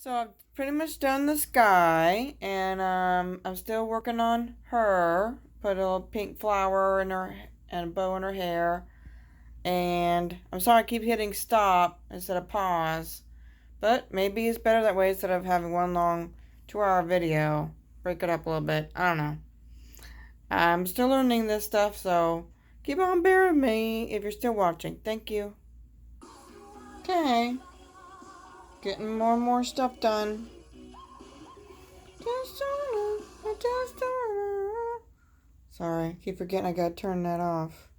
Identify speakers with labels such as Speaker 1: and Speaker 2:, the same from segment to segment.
Speaker 1: So I've pretty much done the sky, and I'm still working on her. Put a little pink flower in her and a bow in her hair. And I'm sorry I keep hitting stop instead of pause, but maybe it's better that way instead of having one long 2-hour video. Break it up a little bit. I don't know. I'm still learning this stuff, so keep on bearing me if you're still watching. Thank you. Okay, getting more and more stuff done. Sorry, I keep forgetting I gotta turn that off.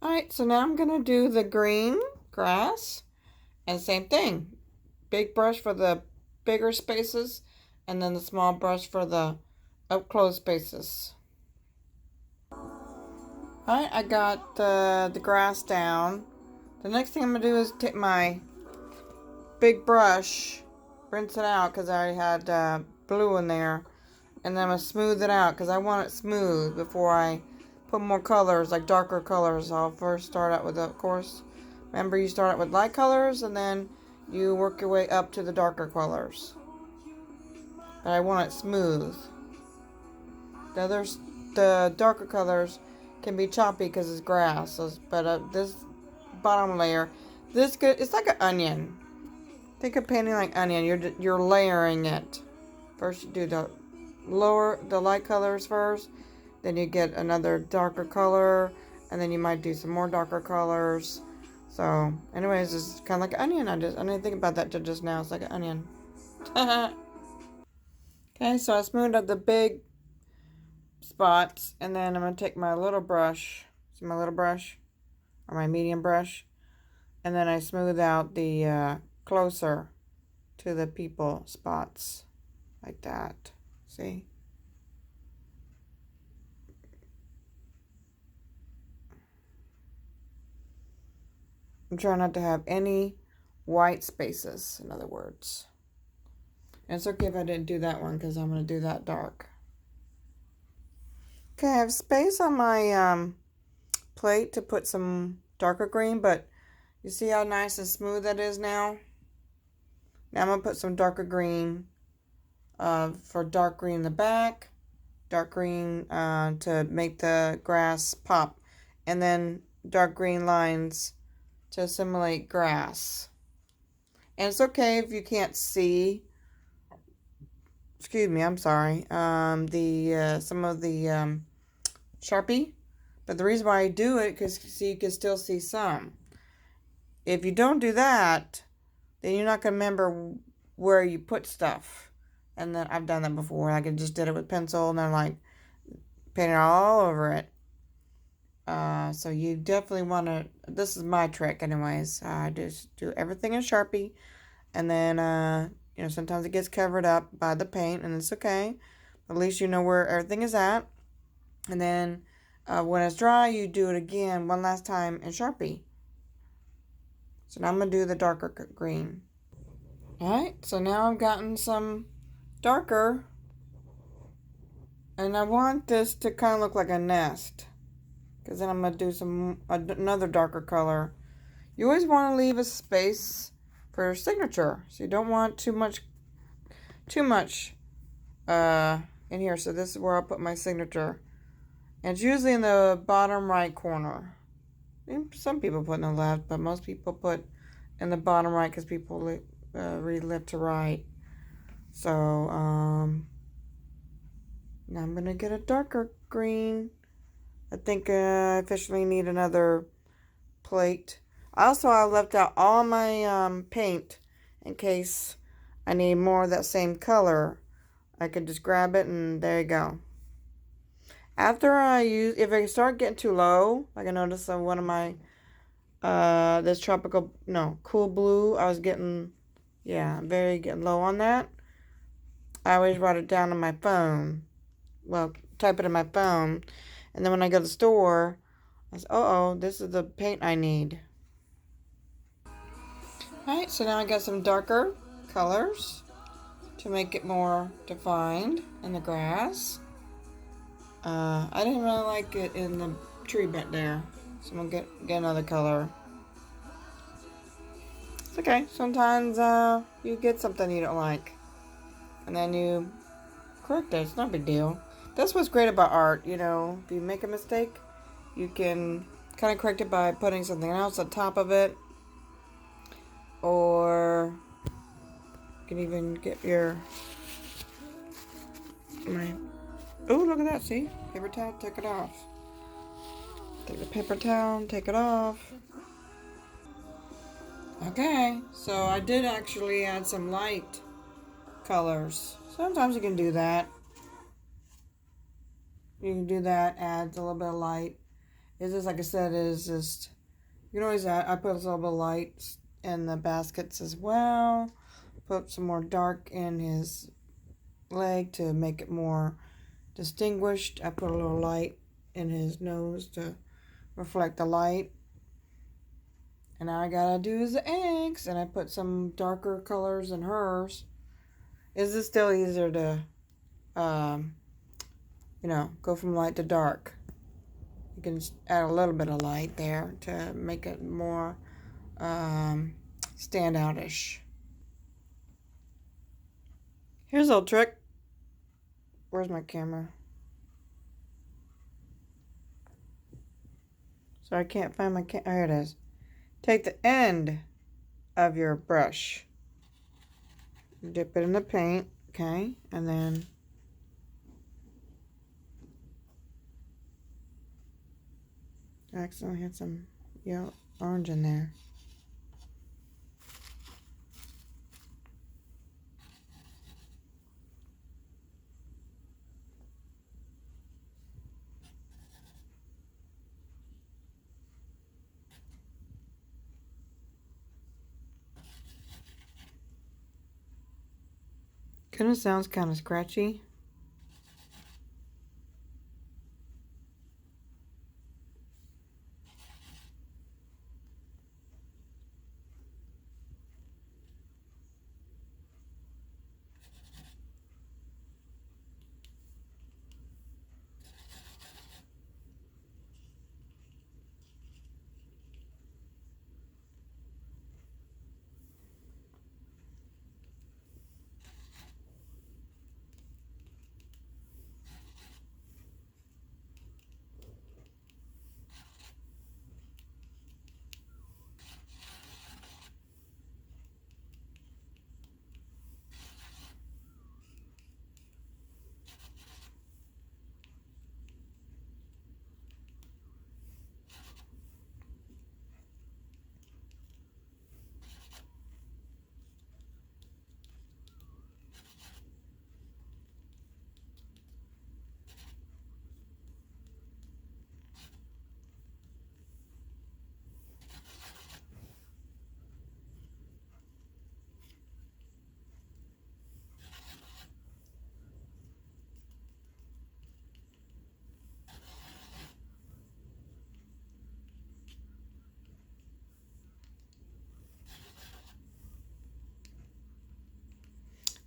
Speaker 1: Alright, so now I'm gonna do the green grass. And same thing. Big brush for the bigger spaces, and then the small brush for the up close spaces. Alright, I got the grass down. The next thing I'm gonna do is take my big brush, rinse it out because I had blue in there, and then I'm gonna smooth it out because I want it smooth before I put more colors, like darker colors. I'll first start out with, of course, remember you start out with light colors and then you work your way up to the darker colors. But I want it smooth. The darker colors can be choppy because it's grass. But this bottom layer, it's like an onion. Think of painting like onion. You're layering it. First you do the light colors first, then you get another darker color, and then you might do some more darker colors. So, anyways, it's kind of like an onion. I didn't think about that till just now. It's like an onion. Okay, so I smoothed out the big spots, and then I'm gonna take my little brush. See my little brush, or my medium brush, and then I smooth out the closer to the people spots, like that. See? I'm trying not to have any white spaces, in other words. And it's okay if I didn't do that one because I'm going to do that dark. Okay, I have space on my plate to put some darker green, but you see how nice and smooth that is now? Now I'm going to put some darker green for dark green in the back, dark green to make the grass pop, and then dark green lines to assimilate grass. And it's okay if you can't see, excuse me, I'm sorry, some of the Sharpie, but the reason why I do it is because you can still see some. If you don't do that, then you're not going to remember where you put stuff. And then I've done that before. Like I just did it with pencil and then like painted all over it. So you definitely want to, this is my trick anyways. I just do everything in Sharpie, and then, sometimes it gets covered up by the paint, and it's okay. At least you know where everything is at. And then when it's dry, you do it again one last time in Sharpie. So now I'm going to do the darker green. Alright, so now I've gotten some darker, and I want this to kind of look like a nest, because then I'm going to do another darker color. You always want to leave a space for your signature, so you don't want too much in here. So this is where I'll put my signature, and it's usually in the bottom right corner. Some people put in the left, but most people put in the bottom right because people read left to right. So now I'm gonna get a darker green. I think I officially need another plate. Also, I left out all my paint in case I need more of that same color. I could just grab it and there you go. After if I start getting too low, like I noticed on one of my, this cool blue, I was getting low on that. I always write it down on my phone. Well, type it in my phone. And then when I go to the store, I say, this is the paint I need. Alright, so now I got some darker colors to make it more defined in the grass. I didn't really like it in the tree bit there. So I'm gonna get another color. It's okay. Sometimes you get something you don't like, and then you correct it. It's not a big deal. That's what's great about art. You know, if you make a mistake, you can kind of correct it by putting something else on top of it, or you can even get your my. Oh, look at that! See, paper towel. Take it off. Take the paper towel. Take it off. Okay, so I did actually add some light colors. Sometimes you can do that. You can do that, adds a little bit of light. It's just like I said, is just you can always add. I put a little bit of light in the baskets as well. Put some more dark in his leg to make it more distinguished. I put a little light in his nose to reflect the light. And all I gotta do is the eggs, and I put some darker colors in hers. Is it still easier to, um, go from light to dark? You can add a little bit of light there to make it more standoutish. Here's a little trick. Where's my camera? So I can't find my camera. Oh, here it is. Take the end of your brush, dip it in the paint, okay, and then I accidentally had some yellow orange in there. Kind of sounds kind of scratchy.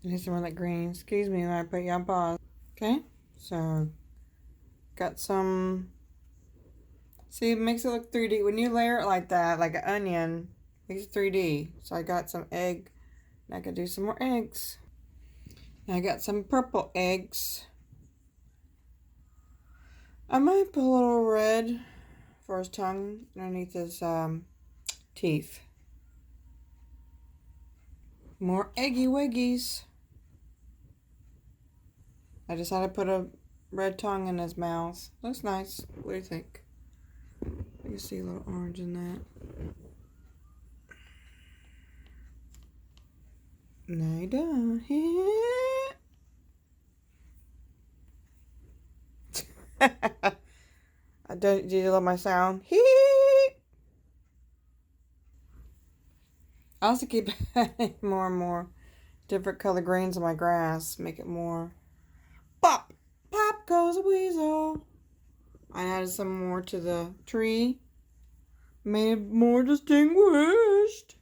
Speaker 1: I need some of that green. Excuse me when I put you on pause. Okay, so got some. See, it makes it look 3D. When you layer it like that, like an onion, it makes it 3D. So I got some egg, and I could do some more eggs. And I got some purple eggs. I might put a little red for his tongue underneath his teeth. More eggy wiggies. I decided to put a red tongue in his mouth. Looks nice. What do you think? You can see a little orange in that. No, you don't. Did you love my sound? I also keep adding more and more different color greens on my grass. Make it more pop. Pop goes a weasel. I added some more to the tree. Made it more distinguished.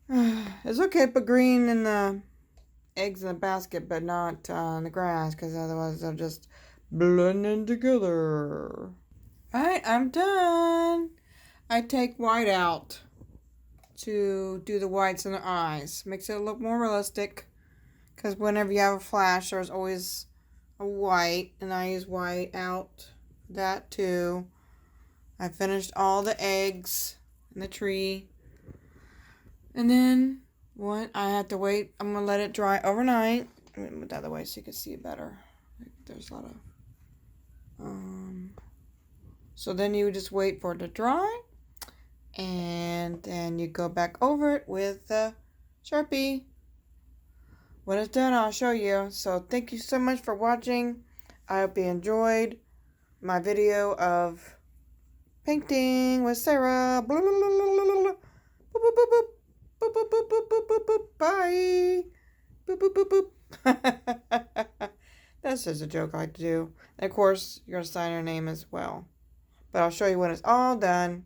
Speaker 1: It's okay to put green in the eggs in the basket, but not on the grass, because otherwise they'll just blend in together. Alright, I'm done. I take white out to do the whites in the eyes. Makes it look more realistic. Because whenever you have a flash, there's always a white. And I use white out for that too. I finished all the eggs in the tree. And then what? I have to wait. I'm going to let it dry overnight. I'm going to move the other way so you can see it better. There's a lot of... So then you just wait for it to dry. And then you go back over it with the Sharpie. When it's done, I'll show you. So thank you so much for watching. I hope you enjoyed my video of painting with Sarah. Bye. Boop, boop, boop, boop. That's just a joke I like to do. And of course, you're going to sign her name as well. But I'll show you when it's all done.